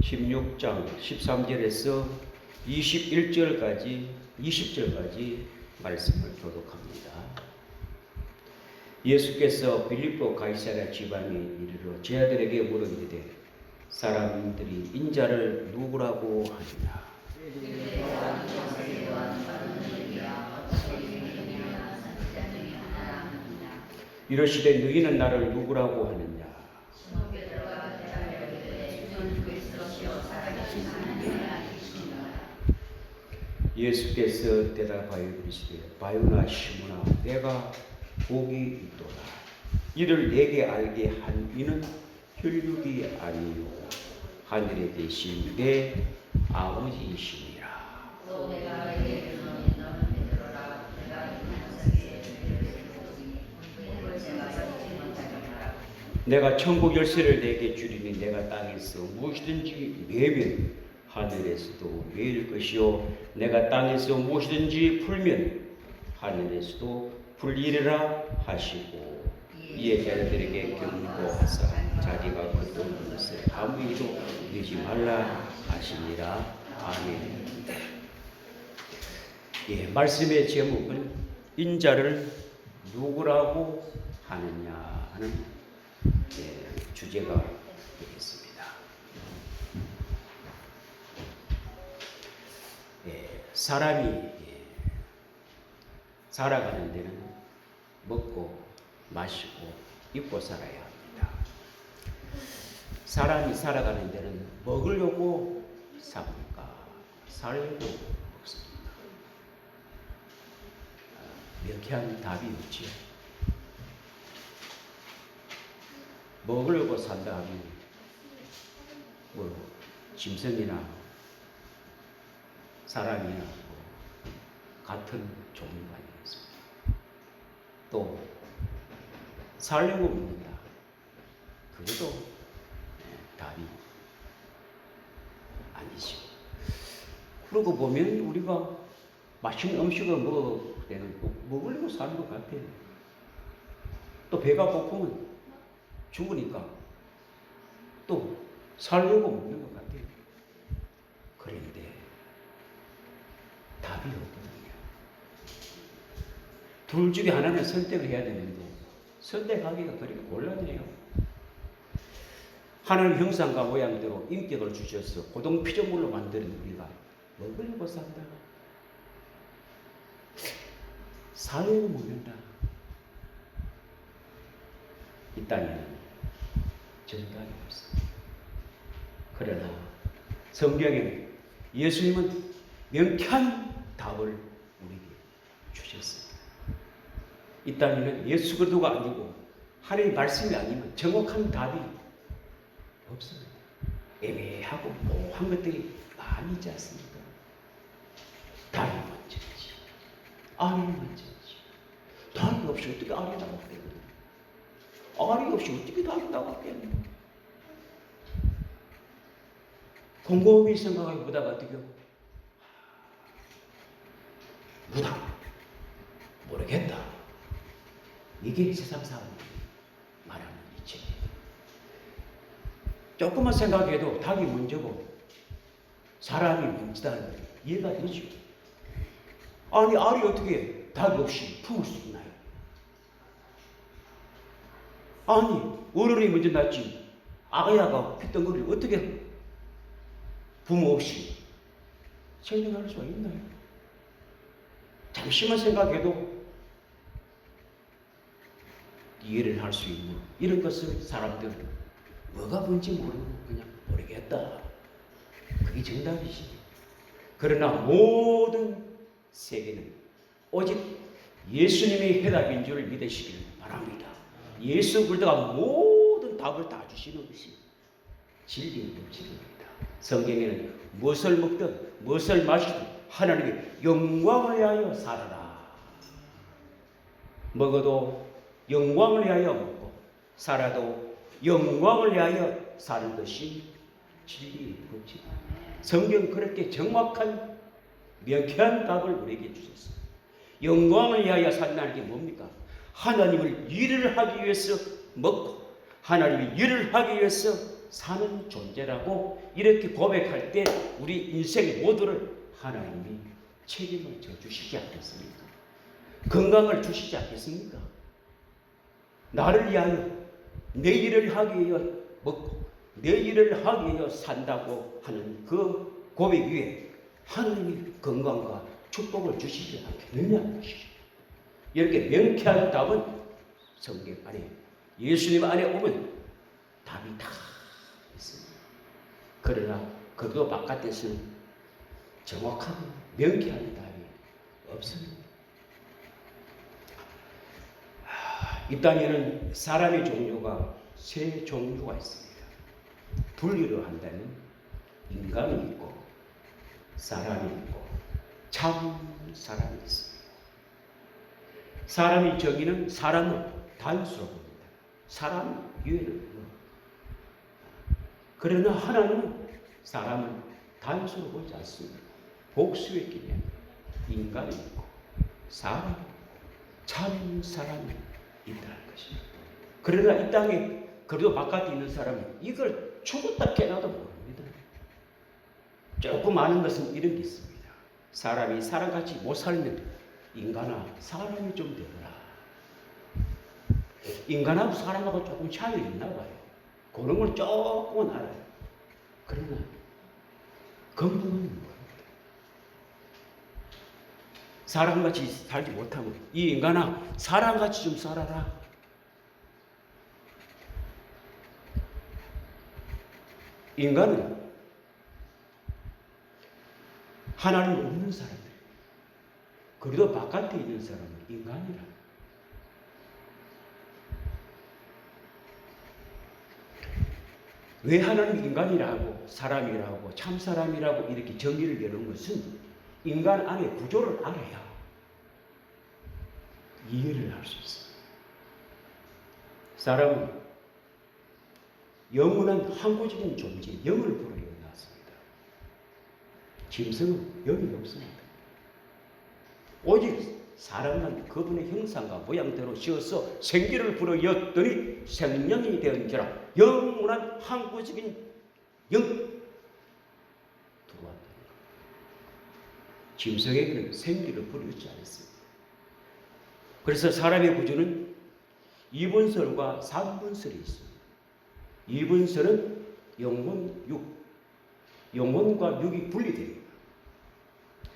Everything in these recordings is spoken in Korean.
16장 13절에서 21절까지 20절까지 말씀을 교독합니다. 예수께서 빌립보 가이사랴 지방에 이르러 제자들에게 물으시되 사람들이 인자를 누구라고 하느냐? 이러시되 너희는 나를 누구라고 하느냐? 예수께서 대답하여 이르시되 바요나 시므나 내가 복이 있도다. 이를 내게 알게 한 이는 혈육이 아니요 하늘에 계신 내 아버지이시니라. 내가 천국 열쇠를 내게 주리니 내가 땅에서 무엇이든지 매면 하늘에서도 매일 것이요 내가 땅에서 무엇이든지 풀면 하늘에서도 풀리리라 하시고 이에 제자들에게 경고하사 자기가 걷던 것을 아무에게도 내지 말라 하시니라. 아멘. 예, 말씀의 제목은 인자를 누구라고 하느냐 하는 주제가 되겠습니다. 사람이 살아가는 데는 먹고 마시고 입고 살아야 합니다. 사람이 살아가는 데는 먹으려고 삽니까? 살려고 먹습니까? 명쾌한 답이 없지요. 먹으려고 산다 하면 짐승이나 사람이나 같은 종류가 아니겠습니까? 또 살려고 먹는다. 그것도 답이 아니죠. 그러고 보면 우리가 맛있는 음식을 먹으려고 사는 것 같아요. 또 배가 고프면 죽으니까 또 살려고 먹는 것 같아요. 그런데 답이 없거든요. 둘 중에 하나는 선택을 해야 되는데 선택하기가 그렇게 곤란해요. 하나님 형상과 모양대로 인격을 주셔서 고동피조물로 만드는 우리가 먹으려고 산다. 살려고 먹는다. 이 땅에는 정답이 없습니다. 그러나 성경에는 예수님은 명쾌한 답을 우리에게 주셨습니다. 이 땅에는 예수 그리스도가 아니고 하나님의 말씀이 아니면 정확한 답이 없습니다. 애매하고 모호한 것들이 많이 있지 않습니까? 답이 먼저지, 알이 먼저지. 답이 없이 어떻게 알이 나왔겠는가? 알이 없이 어떻게 답이 나왔겠는가? 곰곰이 생각하기 보다가 어떻게 무당 모르겠다. 이게 세상 사람들이 말하는 이치입니다. 조금만 생각해도 닭이 먼저고 사람이 먼저다는 걸 이해가 되죠. 아니 알이 어떻게 닭이 없이 품을 수 있나요? 아니 어른이 먼저 낳지 아가야가 핏덩어리를 어떻게 부모 없이 생명할 수가 있나요? 잠시만 생각해도 이해를 할 수 있는 이런 것을 사람들은 뭐가 뭔지 모르고 그냥 모르겠다. 그게 정답이지. 그러나 모든 세계는 오직 예수님의 해답인 줄 믿으시길 바랍니다. 예수 그리스도가 모든 답을 다 주시는 것이 진리의 법칙입니다. 성경에는 무엇을 먹든 무엇을 마시든 하나님의 영광을 위하여 살아라. 먹어도 영광을 위하여 먹고 살아도 영광을 위하여 사는 것이 진리의 법칙입니다. 성경 그렇게 정확한 명쾌한 답을 우리에게 주셨습니다. 영광을 위하여 산다는 게 뭡니까? 하나님을 일을 하기 위해서 먹고 하나님의 일을 하기 위해서 사는 존재라고 이렇게 고백할 때 우리 인생 모두를 하나님이 책임을 져주시지 않겠습니까? 건강을 주시지 않겠습니까? 나를 위하여 내 일을 하기 위하여 먹고 내 일을 하기 위하여 산다고 하는 그 고백 위에 하나님이 건강과 축복을 주시지 않겠느냐는 것이죠. 이렇게 명쾌한 답은 성경 안에 예수님 안에 오면 답이 다 있습니다. 그러나 그거 바깥에서는 정확한 명쾌한 답이 없습니다. 이 땅에는 사람의 종류가 세 종류가 있습니다. 분류를 한다면 인간이 있고 사람이 있고 참 사람이 있습니다. 사람의 정의는 사람을 단수로 봅니다. 사람 위에는 그러나 하나님은 사람을 단수로 보지 않습니다. 복수의 개념, 인간이 있고 사람이 있고 참 사람이 있다는 것입니다. 그러나 이 땅에 그래도 바깥에 있는 사람은 이걸 죽었다 깨나도 모릅니다. 조금 아는 것은 이런 게 있습니다. 사람이 사람같이 못 살면 인간아 사람이 좀 되더라. 인간하고 사람하고 조금 차이가 있나 봐요. 그런 걸 조금은 알아요. 그러나 근본은 뭐예요? 사람같이 살지 못하면 이 인간아 사람같이 좀 살아라. 인간은 하나님 없는 사람들, 그래도 바깥에 있는 사람은 인간이라. 왜 하나님 인간이라고 사람이라고 참사람이라고 이렇게 정의를 내는 것은 인간 안의 구조를 알아야 이해를 할 수 있습니다. 사람은 영원한 항구적인 존재, 영을 부르려 나왔습니다. 짐승은 영이 없습니다. 오직 사람만 그분의 형상과 모양대로 지어서 생기를 불어였더니 생명이 되은지라 영원한 항구적인 영 들어왔다. 짐승에게는 생기를 불어있지 않습니다. 그래서 사람의 구조는 2분설과 3분설이 있습니다. 2분설은 영혼, 육, 영혼과 육이 분리됩니다.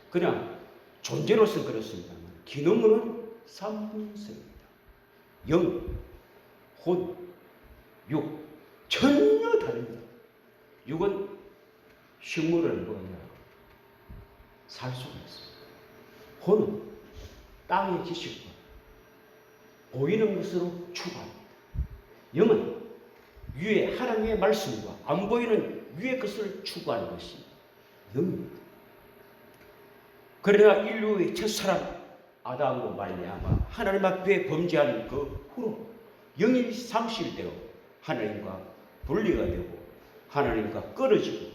그냥 존재로서는 그렇습니다만 기능으로는 3분설입니다. 영, 혼, 육 전혀 다릅니다. 육은 식물을 먹어야 살 수가 있습니다. 혼은 땅의 지식과 보이는 것으로 추구합니다. 영은 위에 하나님의 말씀과 안 보이는 위의 것을 추구하는 것이 영입니다. 그러나 인류의 첫사람 아담으로 말미암아 하나님 앞에 범죄한 그 후로 영이 상실되어 하나님과 분리가 되고 하나님과 끊어지고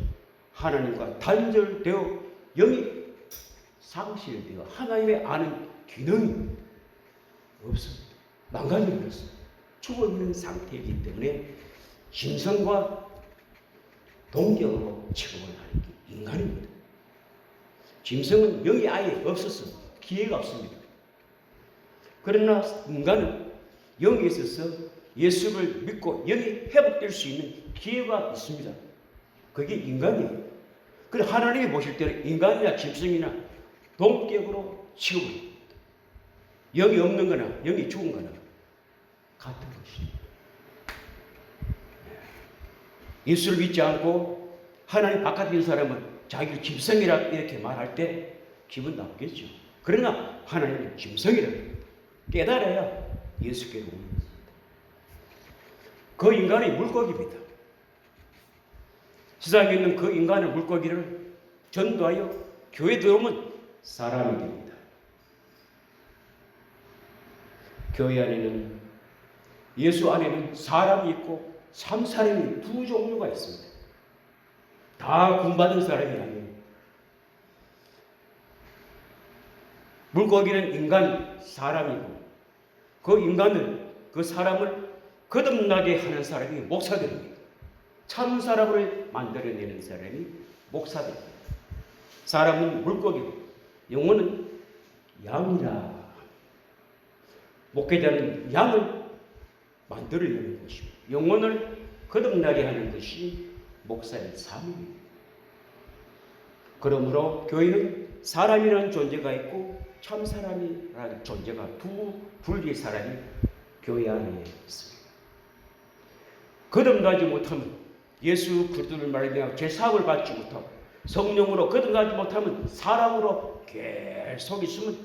하나님과 단절되어 영이 상실되어 하나님의 아는 기능이 없습니다. 망가져버렸습니다. 죽어있는 상태이기 때문에 짐승과 동격으로 취급을 하는 게 인간입니다. 짐승은 영이 아예 없어서 기회가 없습니다. 그러나 인간은 영에 있어서 예수를 믿고 영이 회복될 수 있는 기회가 있습니다. 그게 인간이에요. 그래서 하나님이 보실 때는 인간이나 짐승이나 동격으로 취급합니다. 영이 없는 거나 영이 죽은 거나 같은 것입니다. 예수를 믿지 않고 하나님 바깥에 있는 사람은 자기를 짐승이라 이렇게 말할 때 기분 나쁘겠죠. 그러나 하나님은 짐승이라고 깨달아야 예수께로 오는 것입니다. 그 인간이 물고기입니다. 세상에 있는 그 인간의 물고기를 전도하여 교회에 들어오면 사람이 됩니다. 교회 안에는 예수 안에는 사람이 있고 참사람이 두 종류가 있습니다. 다 구원받은 사람이 아니에요. 물고기는 인간, 사람이고 그 인간을, 그 사람을 거듭나게 하는 사람이 목사들입니다. 참 사람을 만들어내는 사람이 목사입니다. 사람은 물고기고 영혼은 양이라. 목회자는 양을 만들어내는 것이고 영혼을 거듭나게 하는 것이 목사의 삶입니다. 그러므로 교회는 사람이라는 존재가 있고 참 사람이라는 존재가 두 분리의 사람이 교회 안에 있습니다. 거듭나지 못하면 예수 그리스도를 말하며 제사함을 받지 못하고 성령으로 거듭나지 못하면 사람으로 계속 있으면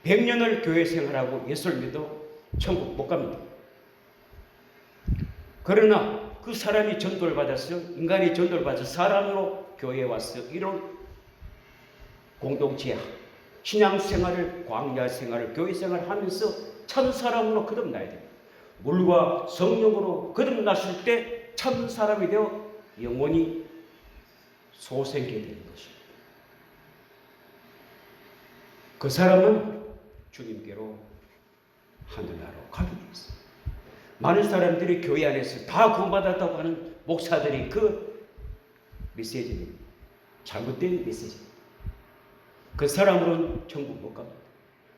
100년을 교회 생활하고 예수를 믿어 천국 못 갑니다. 그러나 그 사람이 전도를 받았어, 인간이 전도를 받아서 사람으로 교회에 와서 이런 공동체, 신앙생활을, 광야생활을, 교회생활을 하면서 참사람으로 거듭나야 됩니다. 물과 성령으로 거듭났을 때 참사람이 되어 영원히 소생하게 되는 것입니다. 그 사람은 주님께로 하늘나라로 가게 되었습니다. 많은 사람들이 교회 안에서 다 구원받았다고 하는 목사들이 그 메시지는 잘못된 메시지입니다. 그 사람으로는 천국 못 갑니다.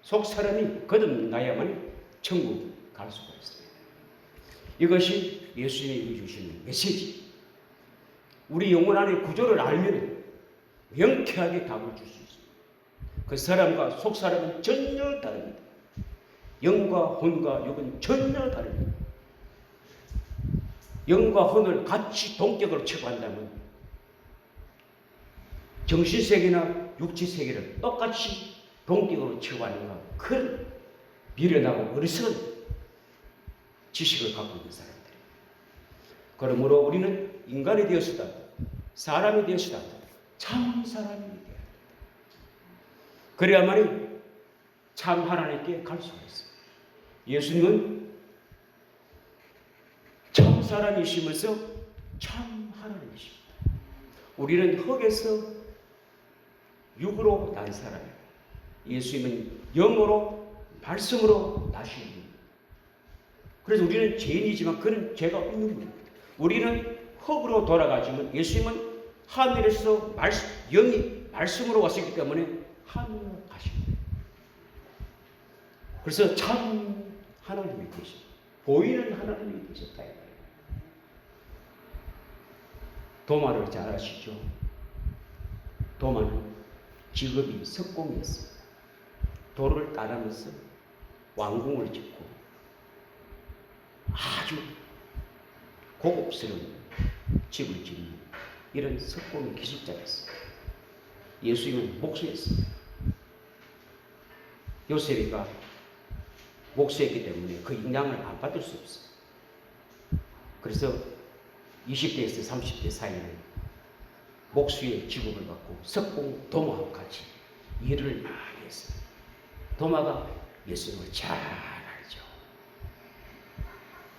속 사람이 거듭나야만 천국 갈 수가 있습니다. 이것이 예수님이 주시는 메시지. 우리 영혼 안의 구조를 알면 명쾌하게 답을 줄 수 있습니다. 그 사람과 속 사람은 전혀 다릅니다. 영과 혼과 육은 전혀 다릅니다. 영과 혼을 같이 동격으로 취급한다면 정신세계나 육체세계를 똑같이 동격으로 취급하는가, 큰 미련하고 어리석은 지식을 갖고 있는 사람들입니다. 그러므로 우리는 인간이 되었으다, 사람이 되었으다, 참 사람이 되어야 합니다. 그래야만이 참 하나님께 갈 수가 있습니다. 예수님은 참 사람이시면서 참 하나님이십니다. 우리는 흙에서 육으로 난 사람입니다. 예수님은 영으로 말씀으로 나신 분입니다. 그래서 우리는 죄인이지만 그는 죄가 없는 분입니다. 우리는 흙으로 돌아가지만 예수님은 하늘에서 영이 말씀으로 왔기 때문에 하늘로 가십니다. 그래서 참 하나님이 되십니다. 보이는 하나님이 되셨다. 도마를 잘 아시죠? 도마는 직업이 석공이었습니다. 도를 따르면서 왕궁을 짓고 아주 고급스러운 집을 짓는 이런 석공 기술자였습니다. 예수님은 목수였습니다. 요셉이가 목수였기 때문에 그 영향을 안 받을 수 없어요. 그래서 20대에서 30대 사이에는 목수의 직업을 갖고 석공 도마와 같이 일을 많이 했어요. 도마가 예수님을 잘 알죠.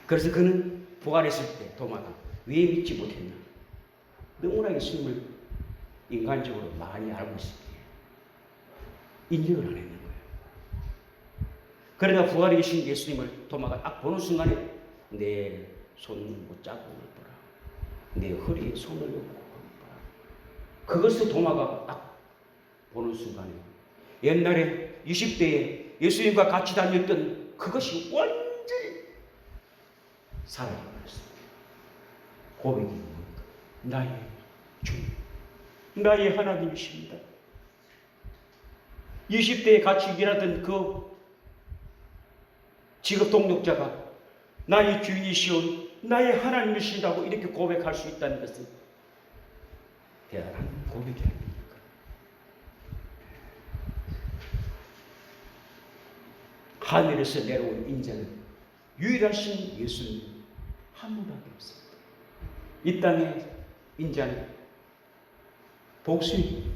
그래서 그는 부활했을 때 도마가 왜 믿지 못했나? 너무나 예수님을 인간적으로 많이 알고 있었기에 인정을 안 했는 거예요. 그러나 부활에 계신 예수님을 도마가 딱 보는 순간에 내 손 못 잡고 보라, 내 허리에 손을 놓고 보라. 그것을 도마가 딱 보는 순간에 옛날에 20대에 예수님과 같이 다녔던 그것이 완전히 사라져버렸습니다. 고백이 뭡니까? 나의 주님, 나의 하나님이십니다. 20대에 같이 일하던 그 직업 동력자가 나의 주인이시오, 나의 하나님이시다고 이렇게 고백할 수 있다는 것은 대단한 고백이 아닙니까? 하늘에서 내려온 인자는 유일하신 예수님 한 분밖에 없습니다. 이 땅의 인자는 복수입니다.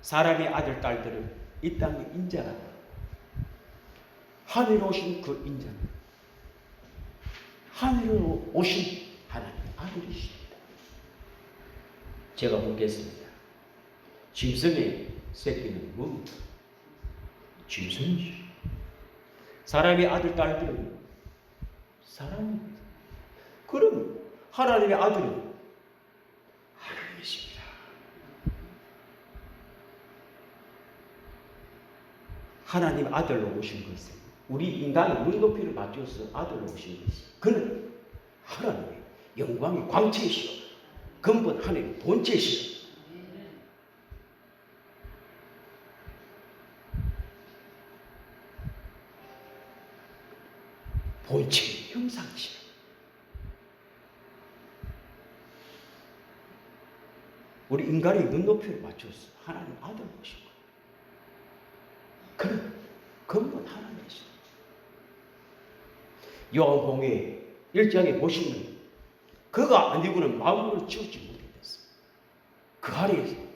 사람의 아들, 딸들은 이 땅의 인자가 하늘에 오신 그 인자는 하늘로 오신 하나님의 아들이십니다. 제가 묻겠습니다. 짐승의 새끼는 뭡니까? 짐승이죠. 사람의 아들, 딸들은 사람입니다. 그럼 하나님의 아들은 하나님이십니다. 하나님 아들로 오신 것은 우리 인간의 눈높이를 맞춰서 아들로 오신 것이 그는 하나님의 영광의 광채이시오. 근본 하나님의 본체이시오. 본체의 형상이시오. 우리 인간의 눈높이를 맞춰서 하나님 아들로 오신 거예요. 그는 근본 하나님이시오. 요한복음 1장에 보시면 그가 아니고는 만물을 지우지 못했어. 그 안에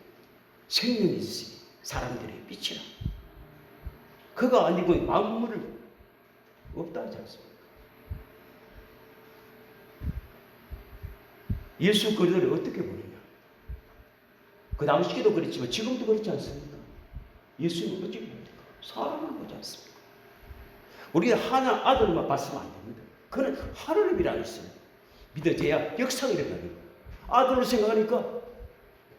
생명이 있으니 사람들의 빛이라. 그가 아니고 만물을 없다 하지 않습니까? 예수 그리스도를 어떻게 보느냐? 그 당시에도 그랬지만 지금도 그렇지 않습니까? 예수님은 어떻게 봅니까? 사람을 보지 않습니까? 우리가 하나 아들만 봤으면 안 됩니다. 그는 하나님이라는 것을 믿어져야 역사가 일어나는 거예요. 아들을 생각하니까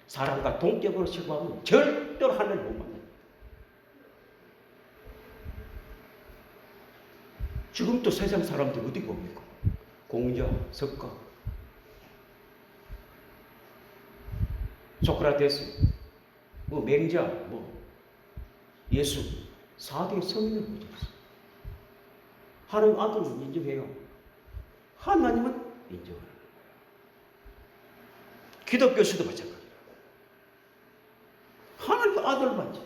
사람과 동격으로 생각하면 절대로 하나님을 못 만나요. 지금도 세상 사람들 어디 봅니까? 공자, 석가, 소크라테스, 맹자, 예수 4대 성인을 보죠. 하나님 아들은 인정해요. 하나님은 인정하는 거예요. 기독교에서도 마찬가지예요. 하나님 아들을 만져.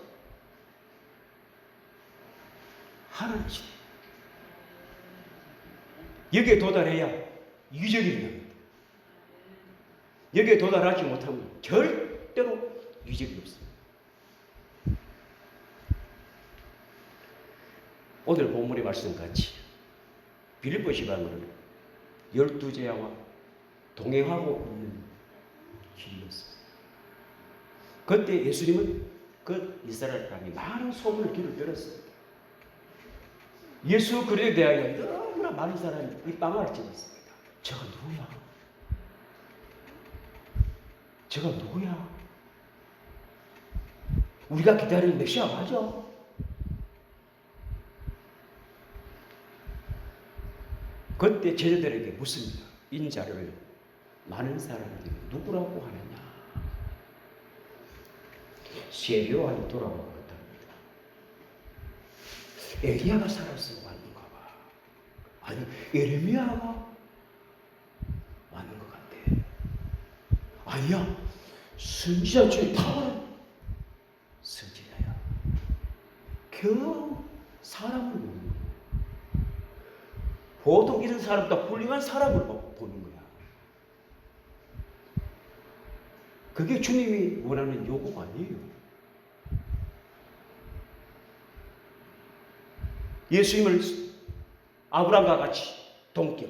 하나님이시다. 여기에 도달해야 유적이 일어납니다. 여기에 도달하지 못하면 절대로 유적이 없습니다. 오늘 본문의 말씀같이 빌립보 지방은 12제자와 동행하고 있는 길이었습니다. 그때 예수님은 그 이스라엘 땅에 많은 소문을 길을 들었습니다. 예수 그리스도에 대하여 너무나 많은 사람이 이 빵을 찍었습니다. 저가 누구야? 저가 누구야? 우리가 기다리는 메시아 맞아? 그때 제자들에게 묻습니다. 인자를 많은 사람들이 누구라고 하느냐? 세례요한이 돌아온 것 같답니다. 엘리야가 살아서 왔는가 봐. 아니 예레미야가 왔는 것 같아. 아니야, 선지자 중에 탁월한 선지자야. 겨우 사람을 보는 거야. 보통 이런 사람보다 훌륭한 사람을 보는 거야. 그게 주님이 원하는 요구가 아니에요. 예수님을 아브라함과 같이 동격,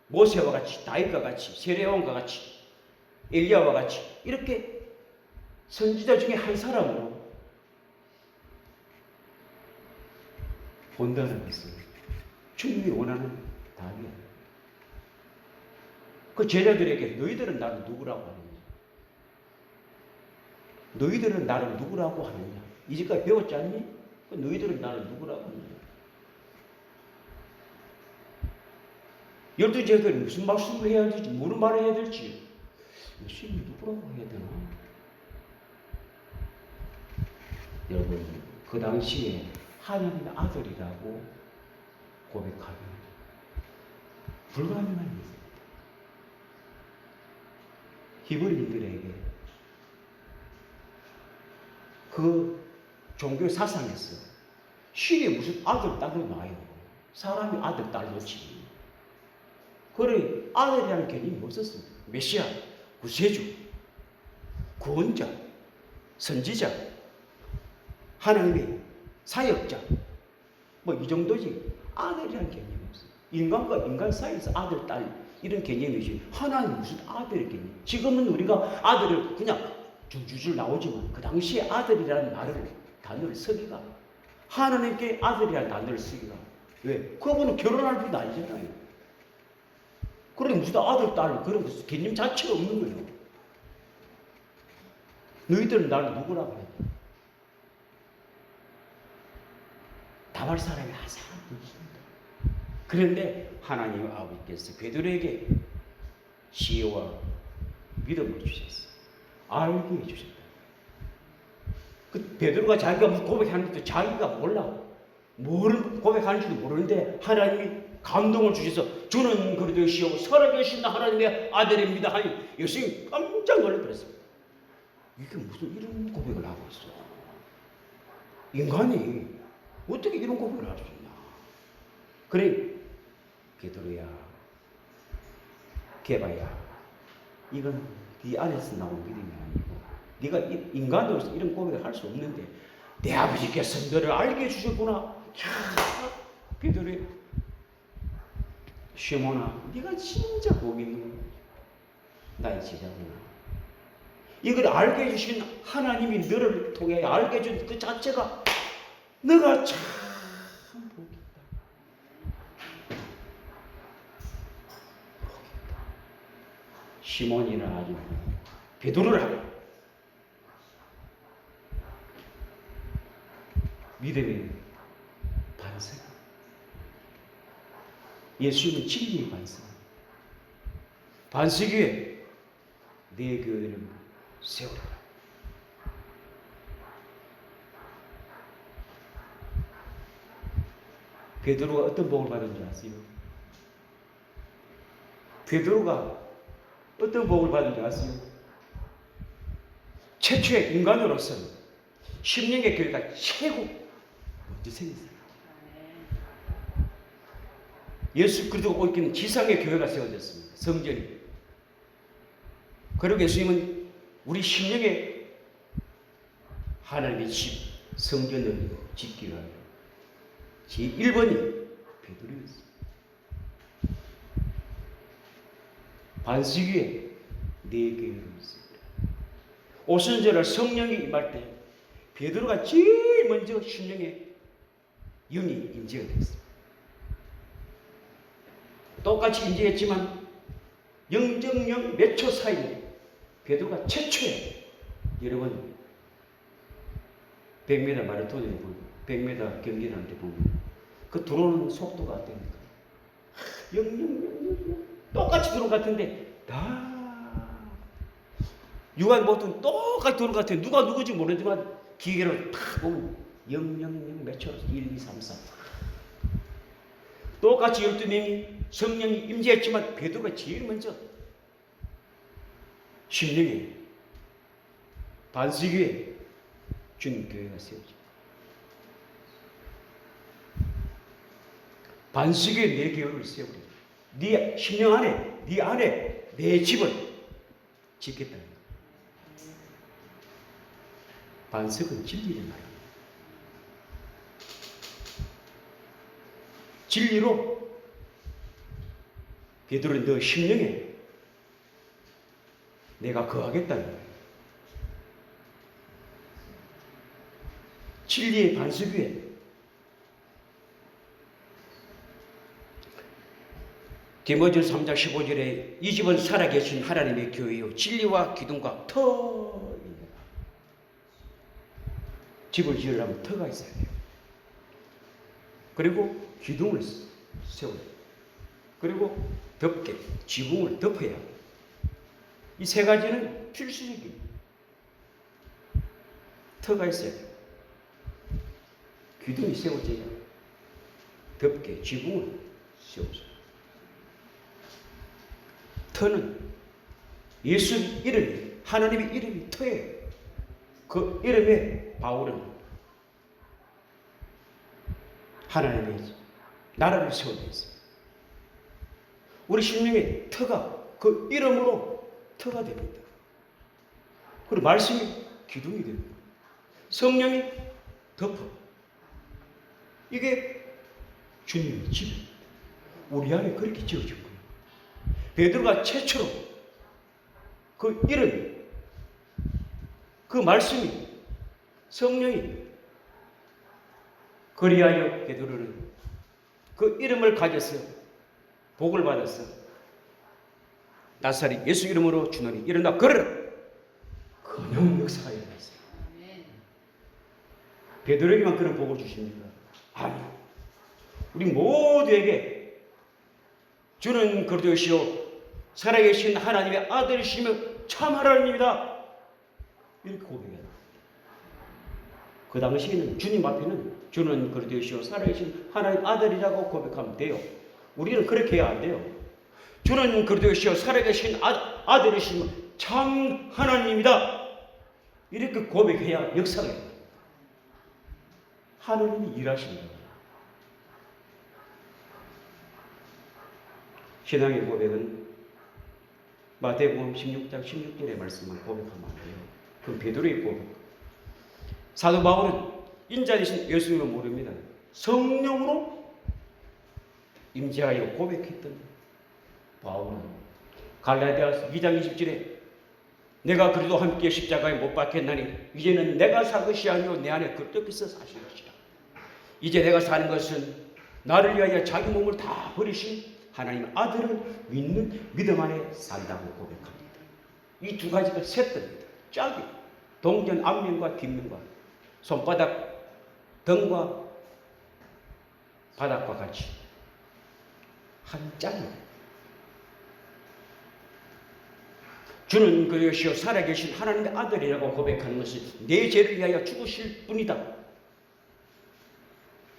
모세와 같이, 다윗과 같이, 세례요한과 같이, 엘리야와 같이 이렇게 선지자 중에 한 사람으로 본다는 것은 주님이 원하는 답이야. 그 제자들에게 너희들은 나를 누구라고 하느냐? 너희들은 나를 누구라고 하느냐? 이제까지 배웠지 않니? 너희들은 나를 누구라고 하느냐? 12제자들이 무슨 말씀을 해야 될지, 무슨 말을 해야 될지, 예수님이 누구라고 해야 되나? 여러분, 그 당시에 하나님의 아들이라고 고백하면 불가능한 일입니다. 히브리인들에게 그 종교 사상에서 신이 무슨 아들, 딸로 나요. 사람이 아들, 딸 놓지. 그래, 아들이라는 개념이 없었습니다. 메시아, 구세주, 구원자, 선지자, 하나님의 사역자, 이 정도지. 아들이라는 개념이 없어요. 인간과 인간 사이에서 아들, 딸 이런 개념이지. 하나님 무슨 아들의 개념. 지금은 우리가 아들을 그냥 줄줄 나오지만 그 당시에 아들이라는 단어를 쓰기가, 하나님께 아들이라는 단어를 쓰기가, 왜? 그분은 결혼할 분 아니잖아요. 그런 무슨 아들, 딸 그런 개념 자체가 없는 거예요. 너희들은 나를 누구라고 해? 다말 사람이 한 사람도 없습니다. 그런데 하나님 아버지께서 베드로에게 지혜와 믿음을 주셨어요. 알게 해주셨다. 그 베드로가 자기가 무슨 고백하는데도 자기가 몰라. 뭘 고백하는지도 모르는데 하나님이 감동을 주셔서 주는 그리스도시요 살아계신 하나님의 아들입니다 하니 예수님이 깜짝 놀라버렸습니다. 이게 무슨 이런 고백을 하고 있어. 인간이 어떻게 이런 고백을 할 수 있냐. 그래 베드로야 게바야 이건 네 안에서 나온 믿음이 아니고 네가 인간으로서 이런 고백을 할 수 없는데 내 아버지께서 너를 알게 해주셨구나. 베드로야 시몬아 네가 진짜 복이 있는 거야. 나의 제자구나. 이걸 알게 해주신 하나님이 너를 통해 알게 해준 그 자체가 너가 참 복이 있다. 시몬이라 하지 베드로라. 믿음의 반석. 예수님은 진리의 반석. 반석 위에 내 교회를 세우라. 베드로가 어떤 복을 받은 줄 아세요? 베드로가 어떤 복을 받은 줄 아세요? 최초의 인간으로서는 심령의 교회가 최고 먼저 생겼어요. 예수 그리스도가 곧 있는 지상의 교회가 세워졌습니다. 성전이. 그리고 예수님은 우리 심령의 하나님의 집, 성전을 짓기 위하여 제1번이 베드로였습니다. 반석 위에 네 교회를 있습니다. 오순절날 성령이 임할 때 베드로가 제일 먼저 심령의 영이 임재가 됐습니다. 똑같이 임재했지만 0.0 몇 초 사이에 베드로가 최초에 여러분 100m 마라톤에 보면 100m 경기를 할 때 보면 그 들어오는 속도가 어떻습니까? 0.0 똑같이 들어온 것 같은데 다 유한 보통 똑같이 들어온 것 같아요. 누가 누구지 모르지만 기계로 탁 보면 0.0 몇 초 1, 2, 3, 4 똑같이 12명이 성령이 임재했지만 베드로가 제일 먼저 심령에 반석 위에 주님 교회가 세워집니다. 반석 위에 내 교회를 세우리. 네 심령 안에, 네 안에 내 집을 짓겠다는 거예요. 반석은 진리를 말합니다. 진리로 베드로는 너 심령에 내가 거하겠다는 거예요. 진리의 반석 위에 디모데후서 3장 15절에 이 집은 살아계신 하나님의 교회요 진리와 기둥과 터입니다. 집을 지으려면 터가 있어야 돼요. 그리고 기둥을 세워야 돼요. 그리고 덮개, 지붕을 덮어야 해요. 이 세 가지는 필수적이에요. 터가 있어야 돼요. 기둥이 세워져야 덮개, 지붕을 세워줘요. 터는 예수 이름이, 하나님의 이름이 터예요. 그 이름에 바울은 하나님의 나라를 세워져 있어요. 우리 심령의 터가 그 이름으로 터가 됩니다. 그리고 말씀이 기둥이 됩니다. 성령이 덮어. 이게 주님의 집입니다. 우리 안에 그렇게 지어진 거예요. 베드로가 최초로 그 이름, 그 말씀이 성령이 그리하여 베드로는 그 이름을 가져서 복을 받았어. 나사렛 예수 이름으로 주노니 일어나 걸으라. 그냥 역사가 일어났어요. 베드로에게만 그런 복을 주십니까? 아니요. 우리 모두에게 주는 그리스도시요 살아계신 하나님의 아들이시며 참 하나님입니다. 이렇게 고백해요. 그 당시에는 주님 앞에는 주는 그리스도시요 살아계신 하나님 아들이라고 고백하면 돼요. 우리는 그렇게 해야 안 돼요. 주는 그리스도시요 살아계신 아들이시며 참 하나님입니다. 이렇게 고백해야 역사가 돼요. 하나님이 일하십니다. 신앙의 고백은 마태복음 16장 16절의 말씀만 고백하면 안 돼요. 그건 베드로의 고백. 사도 바울은 인자 되신 예수님을 모릅니다. 성령으로 임재하여 고백했던 바울은 갈라디아서 2장 20절에 내가 그리스도와 함께 십자가에 못 박혔나니 이제는 내가 살 것이 아니요 내 안에 그리스도께서 사신 것이라. 이제 내가 사는 것은 나를 위하여 자기 몸을 다 버리신 하나님 아들을 믿는 믿음 안에 산다고 고백합니다. 이 두 가지가 셋입니다. 짝이 동전 앞면과 뒷면과 손바닥 등과 바닥과 같이 한 짝입니다. 주는 그리스도 살아계신 하나님의 아들이라고 고백하는 것은 내 죄를 위하여 죽으실 분이다.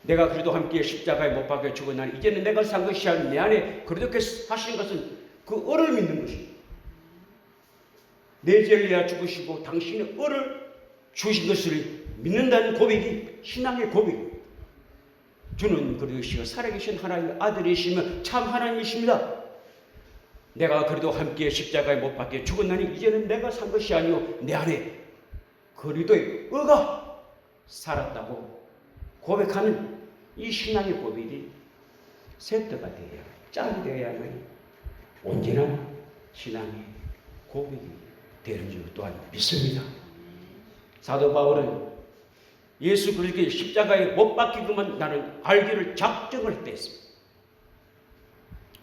내가 그래도 함께 십자가에 못 박혀 죽었나니 이제는 내가 산 것이 아니라 내 안에 그리스도께서 하신 것은 그 을을 믿는 것입니다. 내 죄를 위하여 죽으시고 당신의 을을 주신 것을 믿는다는 고백이 신앙의 고백입니다. 주는 그리스도 살아계신 하나님의 아들이시며 참 하나님이십니다. 내가 그래도 함께 십자가에 못 박혀 죽었나니 이제는 내가 산 것이 아니요 내 안에 그리스도의 의가 살았다고 고백하는 이 신앙의 고백이 세트가 되어야 짝이 되어야만 온전한 신앙의 고백이 되는 줄 또한 믿습니다. 사도 바울은 예수 그리스도의 십자가에 못 박히고만 나는 알기를 작정을 했습니다.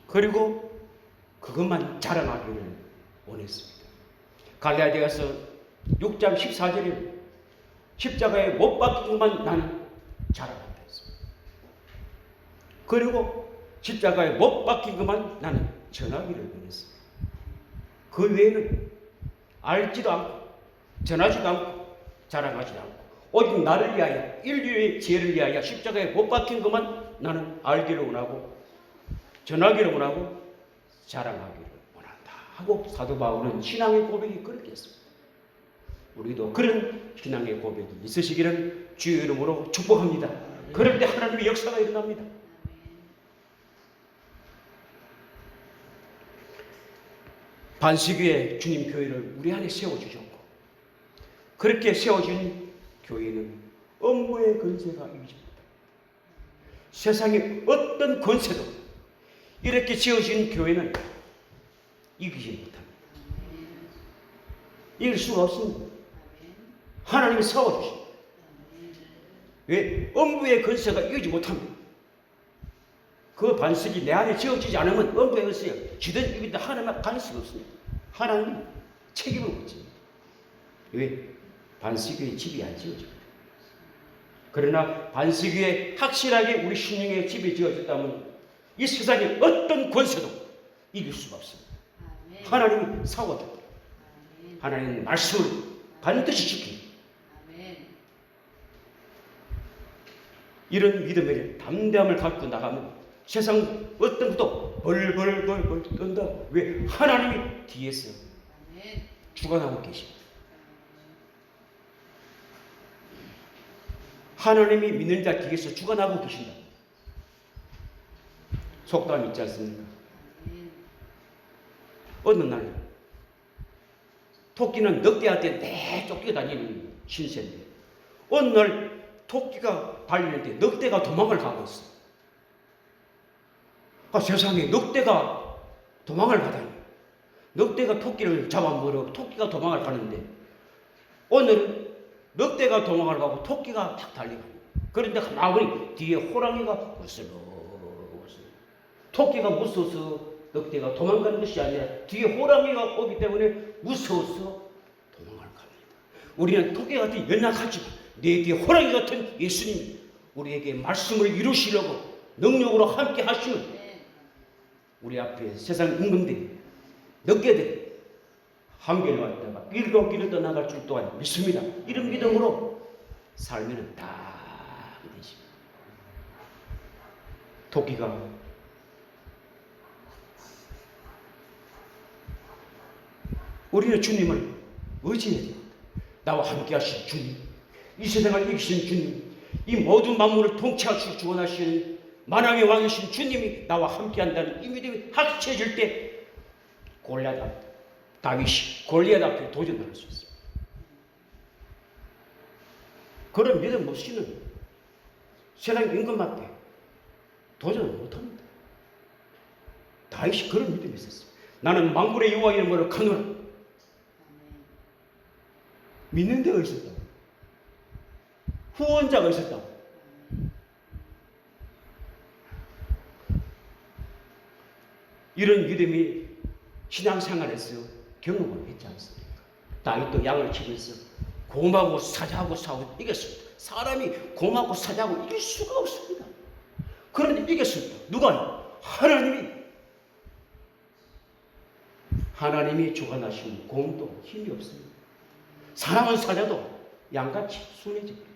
그리고 그것만 자랑하기를 원했습니다. 갈라디아서 6장 14절에 십자가에 못 박히고만 나는 자랑한다 했습니다. 그리고 십자가에 못 박힌 것만 나는 전하기를 원했습니다. 그 외에는 알지도 않고 전하지도 않고 자랑하지도 않고 오직 나를 위하여 인류의 죄를 위하여 십자가에 못 박힌 것만 나는 알기를 원하고 전하기를 원하고 자랑하기를 원한다 하고 사도 바울은 신앙의 고백이 그렇게 했습니다. 우리도 그런 신앙의 고백이 있으시기를 주의 이름으로 축복합니다. 그럴 때 하나님의 역사가 일어납니다. 반세기에 주님 교회를 우리 안에 세워주셨고 그렇게 세워준 교회는 업무의 권세가 이깁니다. 세상의 어떤 권세도 이렇게 지어진 교회는 이기지 못합니다. 이길 수가 없습니다. 하나님이 세워주십니다. 왜? 업무의 권세가 이기지 못합니다. 그 반석이 내 안에 지어지지 않으면 업무의 권세가 지든 이기든 하나님과 관계가 없습니다. 하나님 책임을 묻습니다. 왜? 반석 위에 집이 안 지어집니다. 그러나 반석 위에 확실하게 우리 신령의 집이 지어졌다면 이 세상에 어떤 권세도 이길 수가 없습니다. 하나님이 세워줬다. 하나님의 말씀을 반드시 지킵니다. 이런 믿음의 담대함을 갖고 나가면 세상 어떤 것도 벌벌벌벌 떤다. 왜? 하나님이 뒤에서 주관하고 계십니다. 하나님이 믿는 자 뒤에서 주관하고 계신다. 속담 있지 않습니까? 어느 날 토끼는 늑대한테 내 쫓겨다니는 신세인데 어느 날 토끼가 달리는데 늑대가 도망을 가고 있어. 세상에 늑대가 도망을 가다니. 늑대가 토끼를 잡아먹으러 토끼가 도망을 가는데 오늘은 늑대가 도망을 가고 토끼가 탁 달려가요. 그런데 가만히 뒤에 호랑이가 으슬렁으슬렁. 토끼가 무서워서 늑대가 도망가는 것이 아니라 뒤에 호랑이가 오기 때문에 무서워서 도망을 갑니다. 우리는 토끼 같은 연약하지만 내 뒤에 호랑이 같은 예수님 우리에게 말씀을 이루시려고 능력으로 함께 하시는 우리 앞에 세상 임금들이 늑대들이 한계를 왔다가 일곱 길을 떠나갈 줄 또한 믿습니다. 이런 믿음으로 살면 다 되십니다. 토끼가 우리는 주님을 의지해야 됩니다. 나와 함께 하신 주님, 이 세상을 이기신 주님, 이 모든 만물을 통치하시고 주원하시는 만왕의 왕이신 주님이 나와 함께 한다는 이 믿음이 확실해질 때 다윗이 골리앗 앞에 도전할 수 있습니다. 그런 믿음 없이는 세상 임금 앞에 도전을 못합니다. 다윗이 그런 믿음이 있었습니다. 나는 만군의 여호와의 이름으로 가노라. 믿는 데가 있었다. 후원자가 있었다. 이런 믿음이 신앙생활에서 경험을 했지 않습니까? 다윗도 양을 치면서 곰하고 사자하고 싸워 이겼습니다. 사람이 곰하고 사자하고 이길 수가 없습니다. 그런데 이겼습니다. 누가요? 하나님이 주관하시는 곰도 힘이 없습니다. 사람은 사자도 양같이 순해집니다.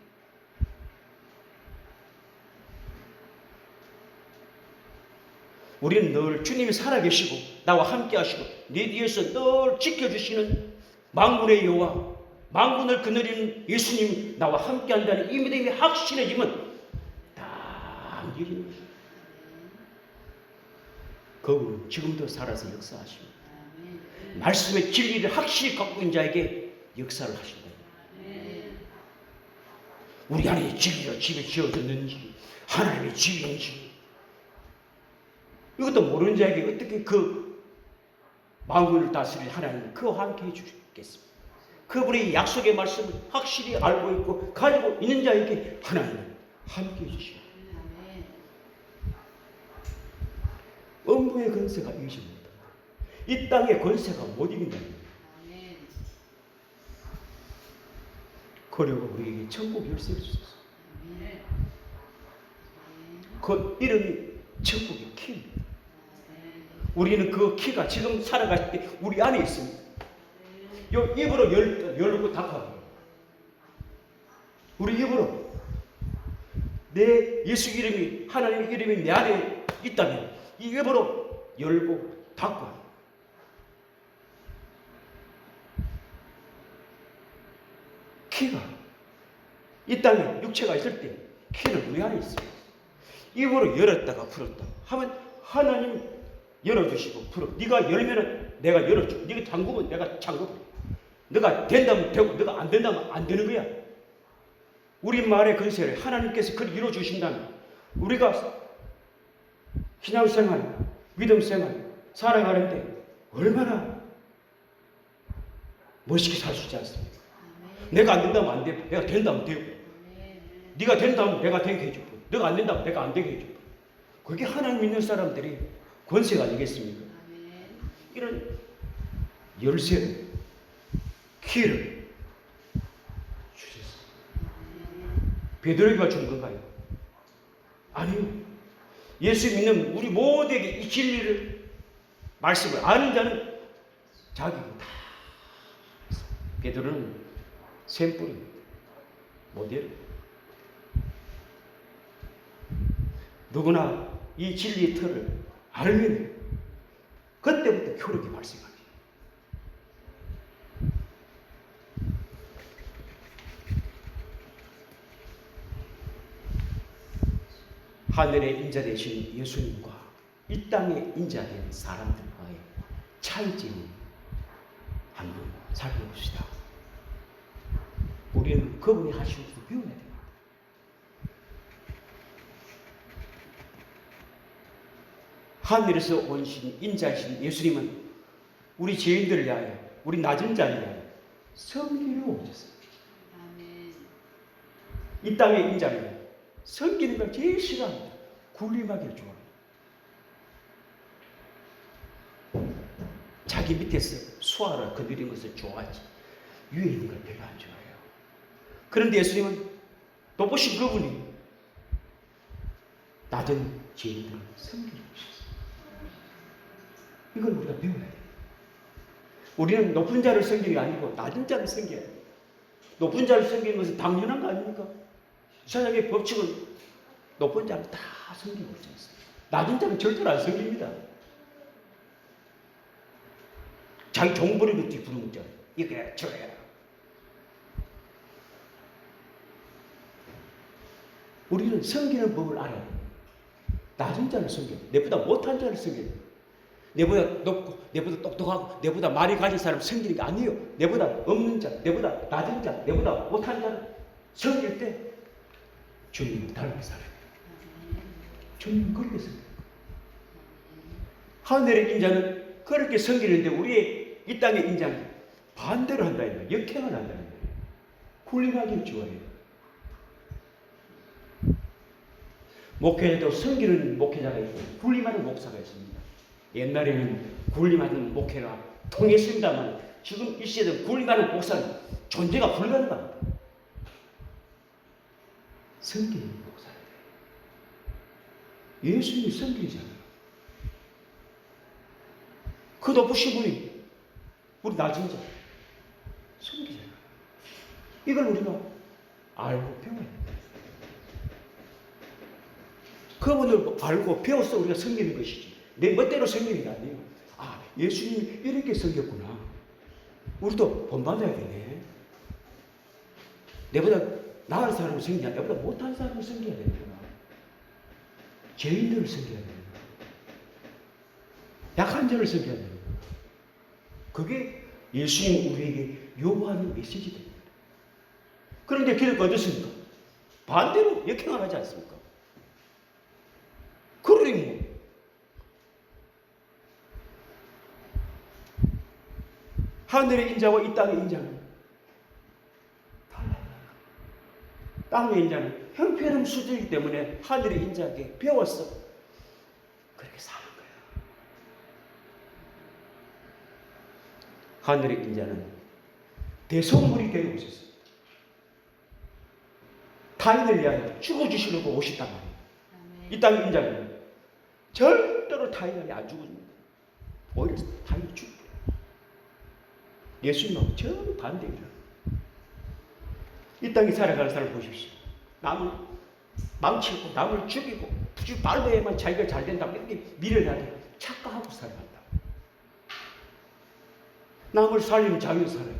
우리는 늘 주님이 살아계시고 나와 함께 하시고 내 뒤에서 늘 지켜주시는 만군의 여호와, 만군을 거느리는 예수님 나와 함께 한다는 이 믿음이 확신해지면 다 이겨지는 것입니다. 그분은 지금도 살아서 역사하십니다. 말씀의 진리를 확실히 갖고 있는 자에게 역사를 하신다. 우리 안에 진리가 집에 지어졌는지 하나님의 집인지 이것도 모르는 자에게 어떻게 그 만군을 다스릴 하나님을 그와 함께 해주겠습니까? 그분의 약속의 말씀을 확실히 알고 있고 가지고 있는 자에게 하나님은 함께 해주십니다. 음부의 권세가 이기지 못한다. 이 땅의 권세가 못 이긴다. 그리고 우리에게 천국 열쇠를 주셨어. 그 이름이 천국의 키입니다. 우리는 그 키가 지금 살아갈 때 우리 안에 있습니다. 요 입으로 열고 닫고 우리 입으로 내 예수 이름이 하나님의 이름이 내 안에 있다면 이 입으로 열고 닫고 키가 이 땅에 육체가 있을 때 키는 우리 안에 있습니다. 입으로 열었다가 풀었다 하면 하나님 열어주시고 풀어. 네가 열면은 내가 열어주고 네가 잠그면 내가 잠그고 네가 된다면 되고 네가 안 된다면 안 되는 거야. 우리 말의 근세를 하나님께서 그렇게 이루어주신다면 우리가 신앙생활, 믿음생활 살아가는데 얼마나 멋있게 살 수 있지 않습니까? 내가 안 된다면 안 되고 내가 된다면 되고 네가 된다면 내가 되게 해주고 네가 안 된다면 내가 안 되게 해주고 그게 하나님 믿는 사람들이 권세가 아니겠습니까? 이런 열쇠를 키를 주셨어요. 베드로가 준 건가요? 아니요. 예수 믿는 우리 모두에게 이 진리를 말씀을 아는 자는 자기가 다 베드로는 샘플입니다. 모델. 누구나 이 진리의 틀을 알면 그때부터 효력이 발생합니다. 하늘의 인자 되신 예수님과 이 땅의 인자 된 사람들과의 차이점을 한번 살펴봅시다. 우리는 그분이 하신 것을 배워야 됩니다. 하늘에서 오신 인자이신 예수님은 우리 죄인들을 위하여 우리 낮은 자를 위하여 섬기러 오셨습니다. 이 땅의 인자를 위하여 섬기는 걸 제일 싫어합니다. 군림하기를 좋아합니다. 자기 밑에서 수하를 건드리는 것을 좋아하지 위에 있는 걸 별로 안 좋아해요. 그런데 예수님은 높으신 그분이 낮은 죄인들을 섬기고 오셨어요. 이걸 우리가 배워야 돼요. 우리는 높은 자를 섬기는 게 아니고 낮은 자를 섬겨야 돼요. 높은 자를 섬기는 것은 당연한 거 아닙니까? 세상의 법칙은 높은 자를 다 섬기고 있지 않습니까? 낮은 자는 절대로 안 섬깁니다. 자기 종부리는 뒤부르자. 이게 저래라. 우리는 섬기는 법을 알아야 돼요. 낮은 자를 섬겨야 돼요. 내보다 못한 자를 섬겨야 돼요. 내보다 높고, 내보다 똑똑하고, 내보다 말이 가진 사람 섬기는 게 아니에요. 내보다 없는 자, 내보다 낮은 자, 내보다 못한 자를 섬길 때 주님은 다르게 살아요. 주님은 그렇게 섬겨요. 하늘의 인자는 그렇게 섬기는데 우리의 이 땅의 인자는 반대로 한다. 역행을 한다는 거예요. 훌륭하길 좋아해요. 목회자도 섬기는 목회자가 있고 군림하는 목사가 있습니다. 옛날에는 군림하는 목회가 통했습니다만 지금 이 시대는 군림하는 목사는 존재가 불가능합니다. 섬기는 목사예요. 예수님이 섬기잖아요. 그 높으신 분이 우리 낮은 자 섬기잖아요. 이걸 우리가 알고 배워야 됩니다. 그분을 알고 배워서 우리가 섬기는 것이지 내 멋대로 섬기는 게 아니에요. 아, 예수님이 이렇게 섬겼구나. 우리도 본받아야 되네. 내보다 나은 사람을 섬기냐, 내보다 못한 사람을 섬겨야 되는구나. 죄인들을 섬겨야 되는구나. 약한 자를 섬겨야 되는구나. 그게 예수님 우리에게 요구하는 메시지입니다. 그런데 기독교가 어떻습니까? 반대로 역행을 하지 않습니까? 그러니 뭐 하늘의 인자와 이 땅의 인자는 달라요. 땅의 인자는 형편없는 수준이기 때문에 하늘의 인자에게 배워서 그렇게 사는 거예요. 하늘의 인자는 대성물이 되어 오셨어요. 타인을 위하여 죽어주시려고 오셨단 말이에요. 이 땅의 인자는 절대로 타인에게 안 죽어줍니다. 오히려 타인이 죽어요. 예수님하고 전혀 반대입니다. 이 땅에 살아가는 사람을 보십시오. 남을 망치고 남을 죽이고 굳이 빨래에만 자기가 잘 된다고 이렇게 미련하게 착각하고 살아간다. 남을 살리면 자기도 살아요.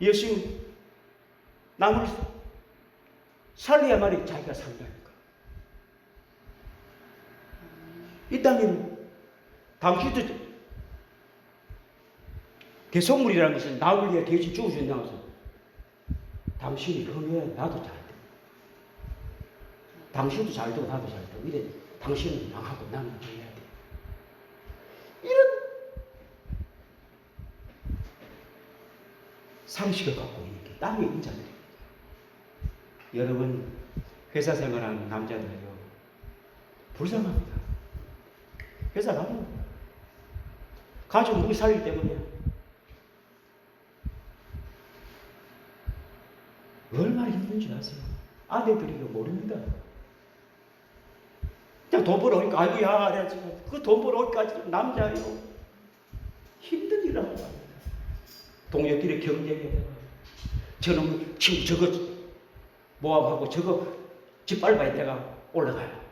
예수님 남을 살려야만이 자기가 산다니까. 이 땅에는 당신도 대속물이라는 것은 나를 위해 대신 죽어준다는 것은 당신이 흥해야 나도 잘 돼. 당신도 잘 되고 나도 잘 되고 이래 당신은 망하고 나는 흥해야 돼. 이런 상식을 갖고 있는 게 땅의 인자들입니다. 여러분 회사 생활하는 남자들요 불쌍합니다. 회사 가면 가족 누구 살기 때문에 얼마나 힘든지 아세요? 아내들이 이거 모릅니다. 그냥 돈 벌어오니까 아이고야 그래야지. 그 돈 벌어오기까지 남자예요. 힘든 일을 하고 합니다. 동료들의 경쟁에 저놈 지금 저거 모함하고 저거 짓밟아야 내가 올라가요.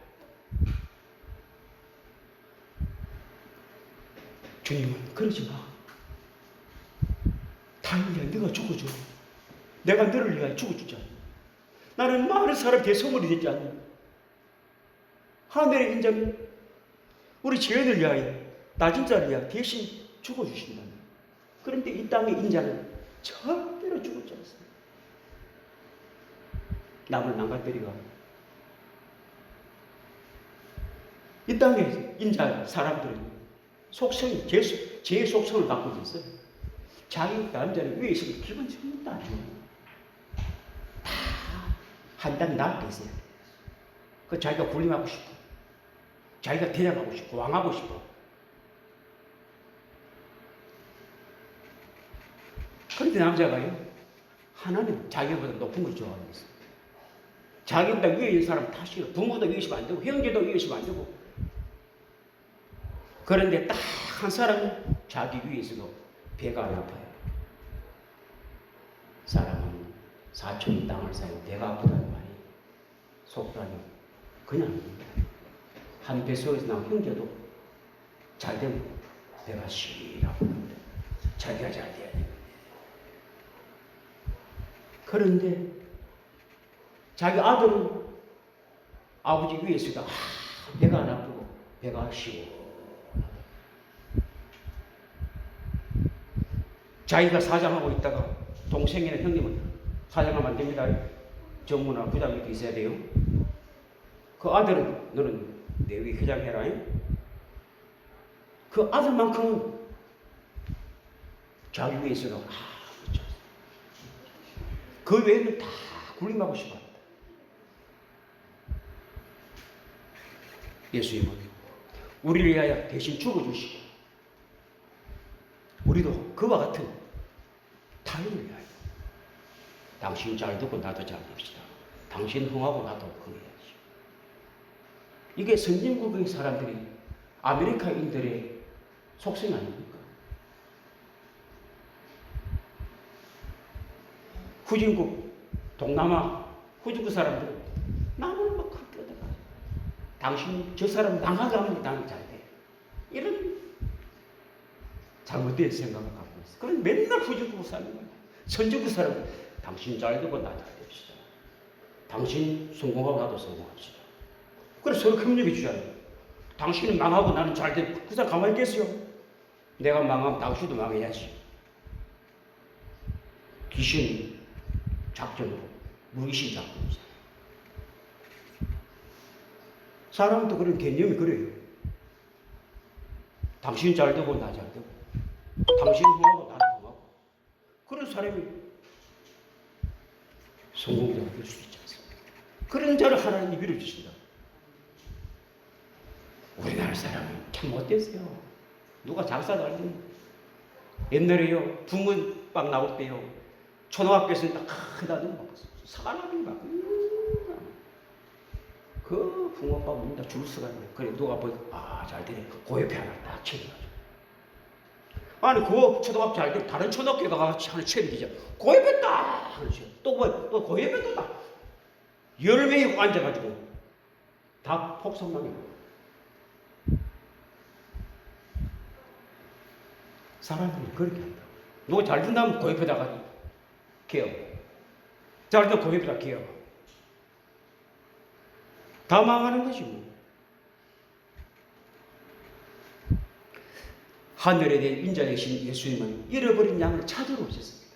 주님은 그러지 마. 다행이야. 네가 죽어줘. 내가 너를 위하여 죽어주잖아. 나는 많은 사람 대성물이 됐지 않냐. 하늘의 인자는 우리 죄인을 위하여 낮은 자를 위하여 대신 죽어주신다. 그런데 이 땅의 인자는 절대로 죽었지 않습니다. 남을 망가뜨리고 이 땅의 인자 사람들은 속성이 제 속성을 갖고 있어요. 자기 남자는 위에 있으면 기분 전부 안 좋아요. 한 단 낮게 있어요. 그 자기가 군림하고 싶어. 자기가 대장하고 싶고 왕하고 싶어. 그런데 남자가요, 하나님 자기보다 높은 걸 좋아하는 거예요. 자기보다 위에 있는 사람 다 싫어. 부모도 위에 있으면 안 되고, 형제도 위에 있으면 안 되고. 그런데 딱 한 사람은 자기 위에 있어도 배가 안 아파요. 사람은 사촌이 땅을 사요. 배가 아프다는 말이 속단이 그냥 한 뱃속에서 나온 형제도 잘 되면 배가 시리라고 하는데 자기가 잘 돼야 돼요. 그런데 자기 아들은 아버지 위에 있으다 배가 안 아프고 배가 쉬워. 자기가 사장하고 있다가 동생이나 형님은 사장하면 안 됩니다. 전무나 부장이 있어야 돼요. 그 아들은 너는 내 위 회장해라. 그 아들만큼은 자기 위에 있어도 그렇죠. 그 외에는 다 군림하고 싶어 합니다. 예수님은 우리를 위하여 대신 죽어주시고 우리도 그와 같은 타인을 위하여 당신 잘 두고 나도 잘 됩시다. 당신 흥하고 나도 흥해야지. 이게 선진국의 사람들이 아메리카인들의 속성 아닙니까? 후진국, 동남아, 후진국 사람들은 남을 막 끄덕거려. 당신, 저 사람 망하게 하면 나는 잘 돼. 이런 잘못된 생각을 갖고 있어. 그럼 맨날 후진국 사는 거야. 선진국 사람은 당신 잘 되고 나 잘 됩시다. 당신 성공하고 나도 성공합시다. 그래서 서로 협력해 주잖아요. 당신은 망하고 나는 잘 돼. 그 사람 가만히 있겠어요? 내가 망하면 당신도 망해야지. 귀신 작전으로, 무의식 작전이죠. 사람도 그런 개념이 그래요. 당신 잘 되고 나 잘 되고, 당신 흥하고 나도 흥하고. 그런 사람이 성공자가 될 수 있지 않습니까? 그런 자를 하나님이 밀어주신다. 우리나라 사람은 참 못됐어요. 누가 장사도 안 되는. 옛날에요, 붕어빵 나올 때요, 초등학교에서는 딱 크다 좀 먹었어. 사람이 막, 그 붕어빵 먹는다 줄 서가 있네. 그래, 누가 보니까, 아, 잘 되네. 그 옆에 하나 딱 챙겨가지고. 아니, 그 초등학교 잘 때 다른 초등학교에 가서 하나 챙기자. 그 옆에 딱 하나씩. 또 뭐, 또 그 옆에 또 딱. 10명이 앉아가지고, 다 폭성망이고. 사람들이 그렇게 한다. 누가 잘 된다면 그 옆에다가 개어. 잘 된다면 그 옆에다 개어. 다 망하는 거지 뭐. 하늘에 대한 인자 되신 예수님은 잃어버린 양을 찾으러 오셨습니다.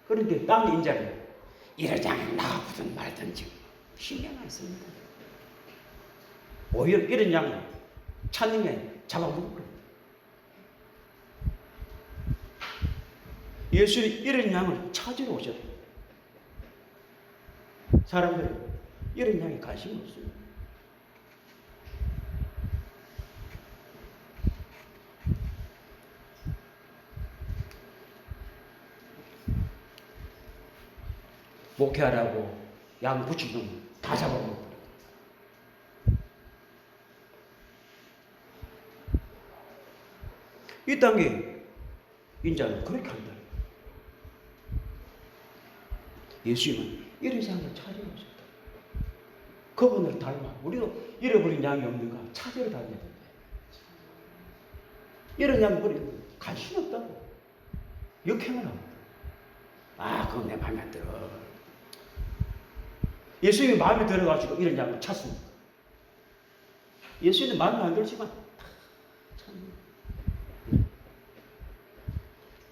그런데 땅의 인자는 이럴 양이 나오든 말든지 신경 안 씁니다. 오히려 이런 양을 찾는 게 잡아먹을 겁니다. 예수님이 이런 양을 찾으러 오셨다. 사람들은 이런 양에 관심이 없어요. 목회하라고 양 붙이면 다 잡아먹어요. 이 땅에 인자는 그렇게 한다. 예수님은 이런 양을 찾으러 오셨다. 그분을 닮아. 우리도 잃어버린 양이 없는가 찾으러 다녀야 된다. 이런 양이 버리면 관심 없다고. 역행을 합니다. 아, 그건 내 마음에 안 들어. 예수님이 마음에 들어가지고 이런 양을 찾습니다. 예수님은 마음에 안 들지만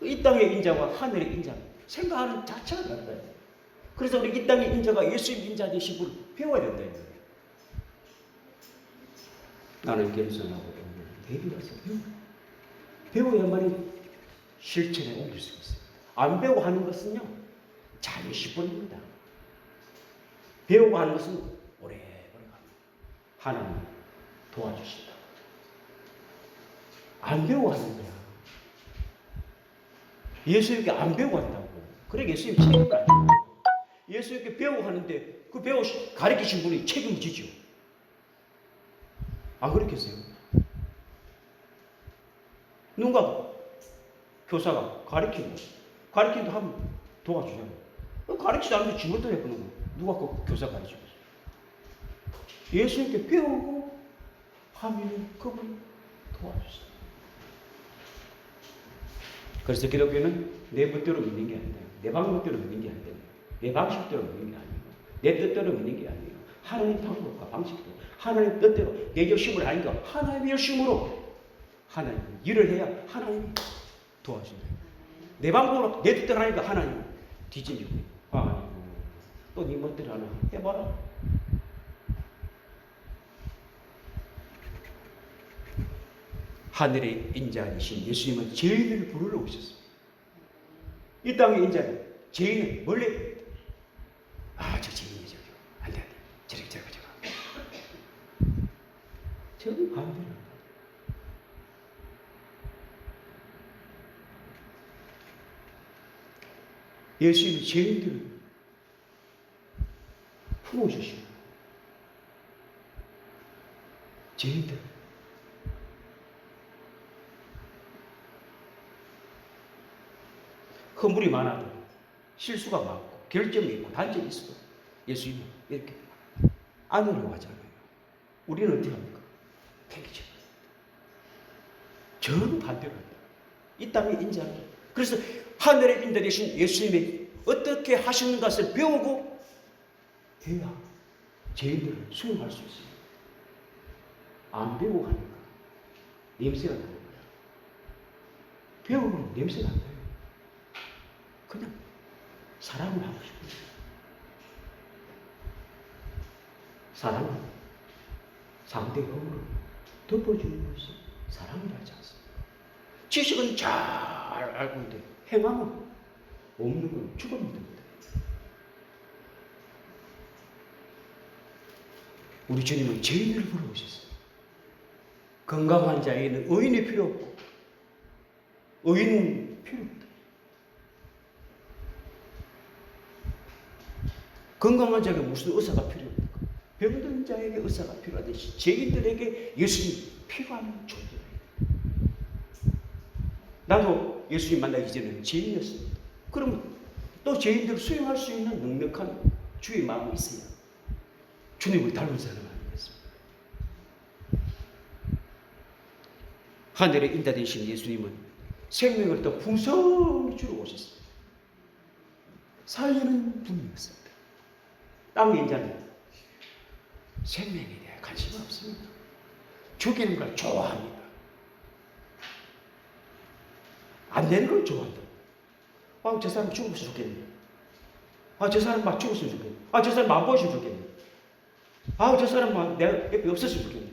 이 땅의 인자와 하늘의 인자 생각하는 자체가 다르다. 그래서 우리 이 땅의 인자가 예수님 인자 되신 분을 배워야 된다. 나는 겸손하고 배우라서 배워야만이 실천에 옮길 수 있어요. 안 배우고 하는 것은요, 잠시 뿐입니다. 배우고 하는 것은 오래오래 갑니다. 하나님 도와주신다. 안 배우고 하는 거야. 예수님께 안 배우고 한다고. 그래 예수님 책임을 안 져요. 예수님께 배우고 하는데 그 가르치신 분이 책임을 지죠. 안 그렇겠어요? 누가 교사가 가르치기도 하면 도와주잖아요. 가르치지 않는데 지금부터 해보는 거. 누가 그 교사 가르치고 있어요? 예수님께 배우고 하면 그분 도와주세요. 그래서 기독교는 내 뜻대로 믿는 게 아니다. 내 방법대로 믿는 게 아니다. 내 방식대로 믿는 게 아니고 내 뜻대로 믿는 게 아니에요. 하나님 방법과 방식대로 하나님 뜻대로 내 열심을 하니까 하나님의 열심으로 하나님 일을 해야 하나님이 도와준다. 내 방법으로 내 뜻대로 하니까 하나님 뒤집히고 아이고 또 네 멋대로 하나 해봐라. 하늘의 인자이신 예수님은 죄인을 부르러 오셨습니다. 이 땅의 인자는 죄인은 원래 저 죄인이죠. 안 돼. 저리 저리. 저는 반대로. 예수님이 죄인들을 품어주시고 죄인들 허물이 많아도 실수가 많고 결점이 있고 단점이 있어도 예수님은 이렇게 안으려고 하잖아요. 우리는 어떻게 합니까? 팽개쳐. 전 반대로 합니다. 이 땅의 인자는. 그래서 하늘의 인자 되신 예수님이 어떻게 하시는 것을 배우고 해야 죄인들을 수용할 수 있습니다. 안 배우고 하니까 냄새가 나는 거예요. 배우면 냄새가 안 나요. 그냥 사랑을 하고 싶어요. 사랑은 상대의 허물을 덮어주는 것이 사랑이라지 않습니까? 지식은 잘 알고 있는데 행함은 없는 건 죽어있는 우리 주님은 죄인을 부르셨어요. 건강한 자에게는 의인이 필요 없고 의인은 필요 없다. 건강한 자에게 무슨 의사가 필요 없다. 병든 자에게 의사가 필요하듯이 죄인들에게 예수님이 필요한 존재예요. 나도 예수님 만나기 전에는 죄인이었습니다. 그러면 또 죄인들을 수용할 수 있는 넉넉한 주의 마음이 있어야 주님을 닮은 사람 아니겠습니까? 하늘에 인자되신 예수님은 생명을 더 풍성히 주러 오셨습니다. 살리는 분이었습니다. 땅의 인자는 생명에 대해 관심이 없습니다. 죽이는 걸 좋아합니다. 안 되는 걸 좋아한다. 저 사람 죽으면 좋겠네. 저 사람 막 죽었으면 좋겠네. 저 사람 안 보였으면 좋겠네. 저 사람 막 내 옆에 없었으면 좋겠네.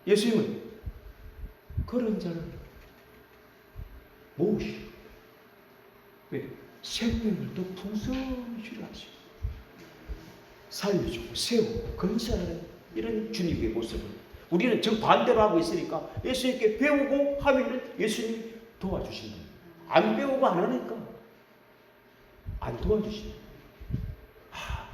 예수님은 그런 자를 모으시고 왜? 생명을 더 풍성히 주려 하시고 살려주고 세우고 건설하는 이런 주님의 모습을 우리는 정반대로 하고 있으니까 예수님께 배우고 하면 예수님이 도와주신다. 안 배우고 안 하니까 안 도와주신다.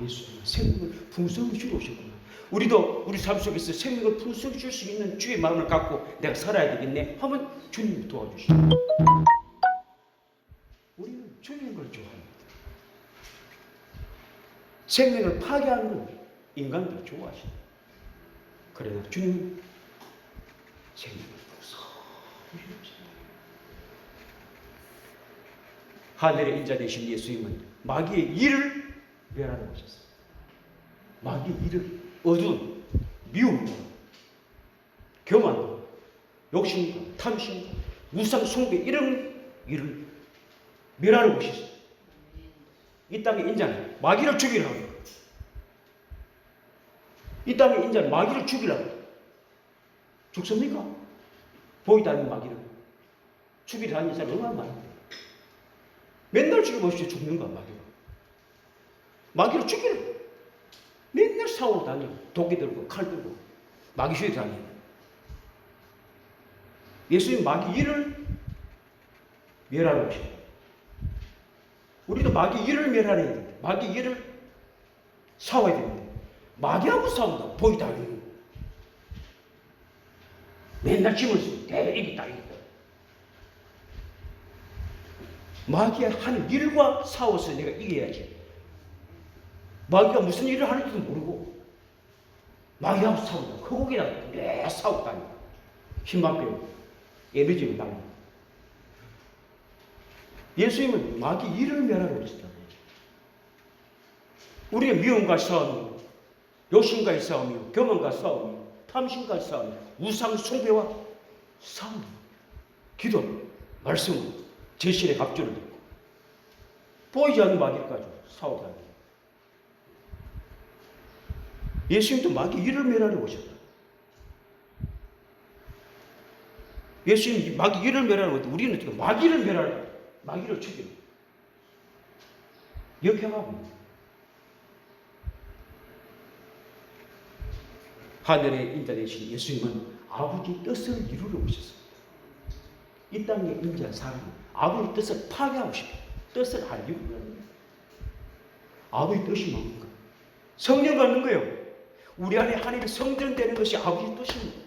예수님은 생명을 풍성히 주러 오셨구나. 우리도 우리 삶 속에서 생명을 풍성히 줄 수 있는 주의 마음을 갖고 내가 살아야 되겠네 하면 주님이 도와주신다. 우리는 죽이는 걸 좋아합니다. 생명을 파괴하는 건 인간들 좋아하신다. 그러나 주님은 생명을 풍성히 주십니다. 하늘의 인자 되신 예수님은 마귀의 일을 멸하러 오셨습니다. 마귀의 일을 어두운 미움과 교만과 욕심과 탐심과 우상 숭배 이런 일을 멸하러 오셨습니다. 이 땅의 인자는 마귀를 죽이려 합니다. 이 땅의 인자는 마귀를 죽이려 합니다. 죽습니까? 보이지 않는 마귀를 죽이려 하는 사람이 얼마나 많은데 맨날 죽여보십시오. 죽는 거야 마귀가. 마귀를 죽이려 맨날 싸우러 다니고 도끼 들고 칼 들고 마귀 휘에 다니고 예수님 마귀 일을 멸하러 오셨다. 우리도 마귀 일을 멸하려야 된다. 마귀 일을 싸워야 됩니다. 마귀하고 싸운다. 보이다. 맨날 짐을 쓰고 이기다. 마귀가 하는 일과 싸워서 내가 이겨야지. 마귀가 무슨 일을 하는지도 모르고 마귀하고 싸운다. 거기랑 내 싸웠다니. 힘만 빼고 에너지를 날려. 예수님은 마귀 일을 멸하러 오셨다. 우리의 미움과 싸움이, 욕심과의 싸움이요, 교만과 싸움이요, 탐심과 싸움이요, 우상 숭배와 싸움, 기도, 말씀, 제실의 갑주를 듣고 보이지 않는 마귀를 가지고 싸우다. 예수님도 마귀 일을 멸하러 오셨다. 예수님이 마귀 일을 멸하러 오셨다. 우리는 지금 마귀를 멸하러, 마귀를 죽이는 역행하고 하늘의 인자 되신 예수님은 아버지 뜻을 이루러 오셨습니다. 이 땅의 인자 사람은 아버지 뜻을 파괴하고 싶어요. 뜻을 안 이루려는 거예요. 아버지 뜻이 뭔가? 성령 받는 거예요. 우리 안에 하나님이 성전되는 것이 아버지 뜻입니다.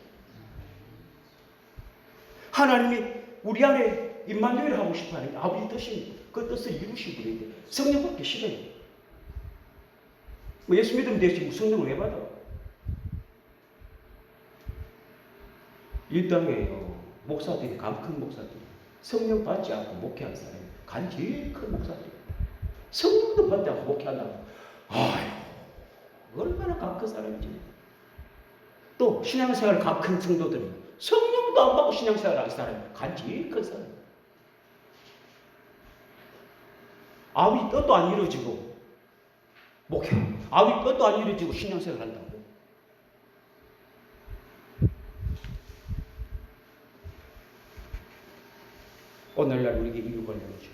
하나님이 우리 안에 임마누엘 하고 싶어 하는 게 아버지 뜻입니다. 그 뜻을 이루신 분인데 성령 받기 싫어요. 뭐 예수 믿으면 되지 성령을 왜 받아? 이 땅에 목사들이, 간 큰 목사들이 성령 받지 않고 목회한 사람이 간 제일 큰 목사들이 성령도 받지 않고 목회한다고. 아휴, 얼마나 간 큰 사람이지. 또 신앙생활 간 큰 성도들이 성령도 안 받고 신앙생활 하는 사람이 간 제일 큰 사람. 아버지 뜻도 안 이루어지고 목회, 아버지 뜻도 안 이루어지고 신앙생활 한다고. 오늘날 우리에게 이루고 있는 것이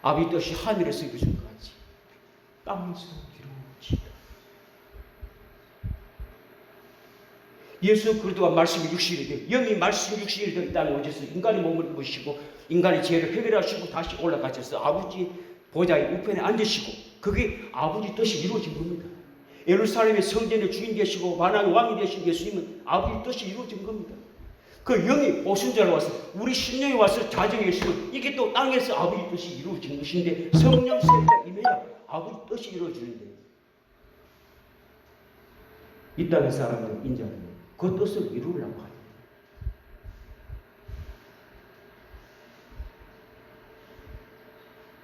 아버지 뜻이 하늘에서 이루어진 것 같이 땅에서 이루어지다. 예수 그리스도가 말씀이 육신이 되어 영이 말씀 육신이 되어 이 땅에 오셔서 인간의 몸을 입으시고 인간의 죄를 해결하시고 다시 올라가셔서 아버지 보좌의 우편에 앉으시고 그게 아버지 뜻이 이루어진 겁니다. 예루살렘의 성전의 주인 되시고 만왕의 왕이 되신 예수님은 아버지 뜻이 이루어진 겁니다. 그 영이 오순절에 와서 우리 심령에 와서 자정해 계시고 이게 또 땅에서 아버지 뜻이 이루어진 것인데 성령 세례가 임해야 아버지 뜻이 이루어지는데 이 땅의 사람들 인자는 그 뜻을 이루려고 합니다.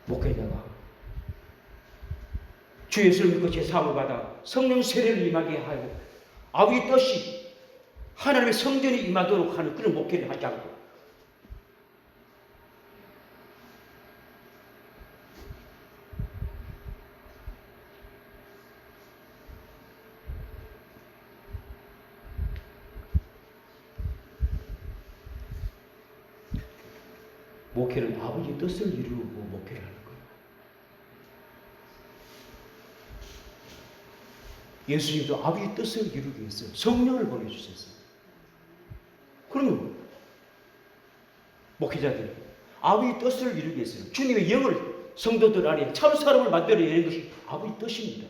목회자가 주 예수를 믿고 제사함을 받아 성령 세례를 임하게 하고 아버지 뜻이 하나님의 성전이 임하도록 하는 그런 목회를 하지 않고 목회는 아버지 뜻을 이루고 목회를 하는 거예요. 예수님도 아버지 뜻을 이루기 위해서 성령을 보내주셨어요. 그러면 목회자들 아버지 뜻을 이루기 위해서 주님의 영을 성도들 안에 참 사람을 만들어내는 것이 아버지 뜻입니다.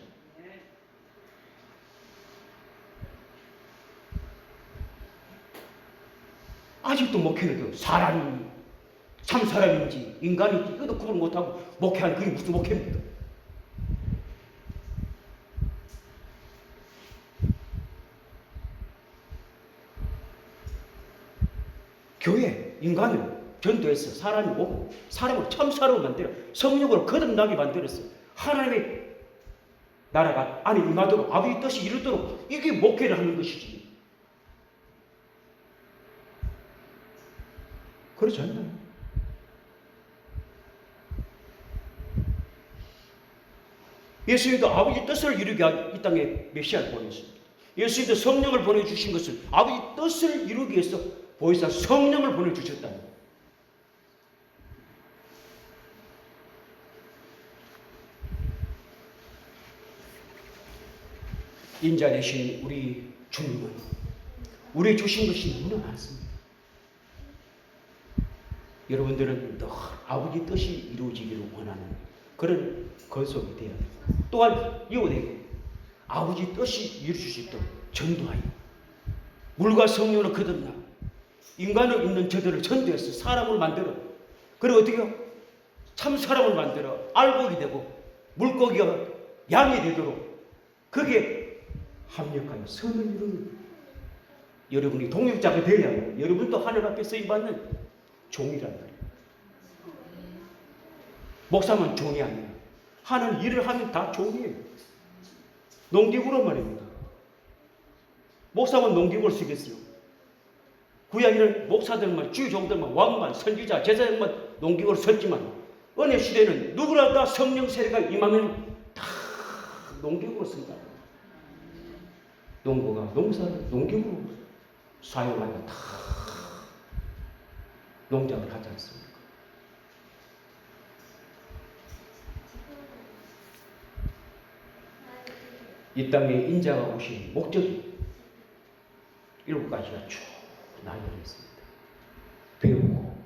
아직도 목회는 사람이 참 사람인지 인간인지 이것도 구분 못하고 목회하는 그게 무슨 목회입니까? 교회 인간을 전도해서 사람이 오고 사람을 참 사람을 만들어 성령으로 거듭나게 만들었어. 하나님의 나라가 안에 임하도록 아버지 뜻이 이루도록 이게 목회를 하는 것이지. 그렇지 않나요? 예수님도 아버지 뜻을 이루게 하기 이 땅에 메시아를 보냈습니다. 예수님도 성령을 보내주신 것은 아버지 뜻을 이루기 위해서 보혜사 성령을 보내주셨다. 인자 되신 우리 주님은 우리 주신 것이 너무 많습니다. 여러분들은 늘 아버지 뜻이 이루어지기를 원하는 그런 건속이 되어야 됩니다. 또한 이웃에게 아버지 뜻이 이루어질 수 있도록 전도하여 물과 성령으로 거듭나 인간을 있는 저들을 전도해서 사람을 만들어, 그리고 어떻게 해요? 참 사람을 만들어 알곡이 되고 물고기가 양이 되도록 거기에 합력하여 선을 이루는 여러분이 동역자가 되어야 하고, 여러분도 하늘 앞에 쓰임받는 종이란 말이에요. 목사만 종이 아니에요. 하는 일을 하면 다 종이에요. 농기구란 말입니다. 목사만 농기구를 쓰겠어요. 구약에는 목사들만, 주종들만, 왕만, 선지자, 제사장만 농기구를 썼지만 은혜 시대는 누구나 다 성령 세례가 임하면 다 농기구를 쓴다. 농부가 농사를 농기구로 사용하여 다 농작을 하지 않습니까? 이 땅에 인자가 오신 목적이 7가지가 쭉 나뉘어 있습니다. 배우고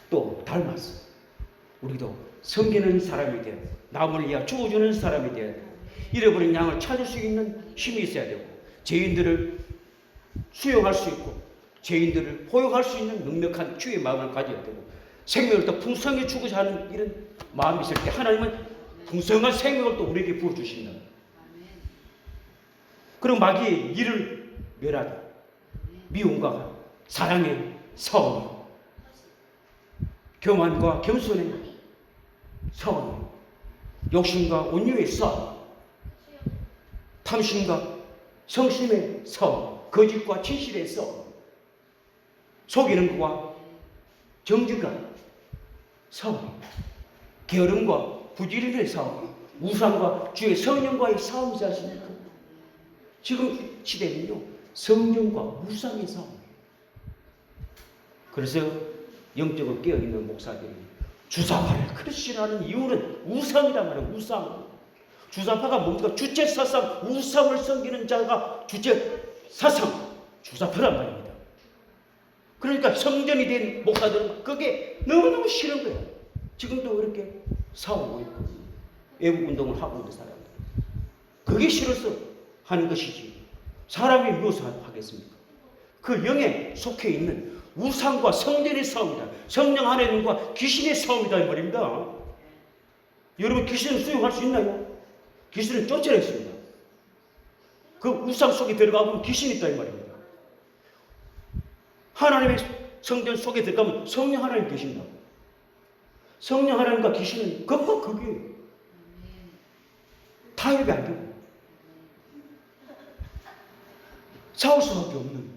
또 닮았어. 우리도 섬기는 사람이 되어 남을 위하여 죽어주는 사람이 되어야 되고, 잃어버린 양을 찾을 수 있는 힘이 있어야 되고, 죄인들을 수용할 수 있고 죄인들을 포용할 수 있는 넉넉한 주의 마음을 가져야 되고, 생명을 더 풍성히 주고자 하는 이런 마음이 있을 때 하나님은 풍성한 생명을 또 우리에게 부어주신다. 그리고 마귀의 이를 멸하다. 미움과 사랑의 싸움, 교만과 겸손의 싸움, 욕심과 온유의 싸움, 탐심과 성심의 싸움, 거짓과 진실의 싸움, 속이는 것과 정직과 싸움, 게으름과 부지런의 싸움, 우상과 주의 성령과의 싸움이지 않습니까? 지금 시대는요, 성령과 우상의 싸움이에요. 그래서 영적으로 깨어있는 목사들이 주사파를 그렇게 싫어하는 이유는 우상이란 말이에요. 우상. 주사파가 뭡니까? 주체 사상, 우상을 섬기는 자가 주체 사상, 주사파란 말입니다. 그러니까 성전이 된 목사들은 그게 너무너무 싫은 거예요. 지금도 이렇게 싸우고 있고 애국운동을 하고 있는 사람들, 그게 싫어서 하는 것이지 사람이 무엇을 하겠습니까? 그 영에 속해 있는 우상과 성전의 싸움이다. 성령 안에 있는 것과 귀신의 싸움이다 이 말입니다. 여러분, 귀신을 수용할 수 있나요? 귀신은 쫓아냈습니다. 그 우상 속에 들어가면 귀신이 있다 이 말입니다. 하나님의 성전 속에 들어가면 성령 하나님 계신다. 성령 하나님과 귀신은 극과 극이에요. 타협이 안 되고 싸울 수밖에 없는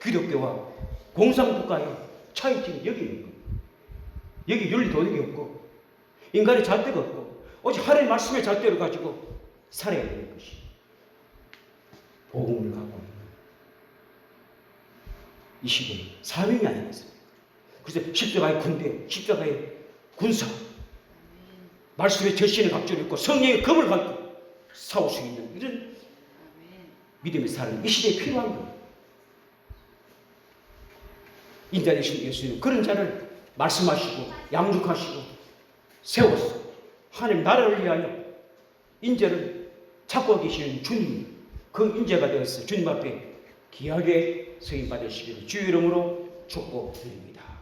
기독교와 공산국가의 차이점이 여기 있는 거예요. 여기 윤리 도덕이 없고 인간의 잣대가 없고 오직 하나님의 말씀의 잣대를 가지고 살아야 되는 것이 복음을 갖고 있는 이 시대의 사명이 아니겠습니까? 그래서 십자가의 군대, 십자가의 군사, 말씀의 절신의 각조를 입고 성령의 검을 갖고 싸울 수 있는 이런 믿음의 사람이 이 시대에 필요한 거예요. 인자 되신 예수님 그런 자를 말씀하시고 양육하시고 세워서 하나님 나라를 위하여 인재를 찾고 계시는 주님, 그 인재가 되어서 주님 앞에 귀하게 서임 받으시기를 주의 이름으로 축복드립니다.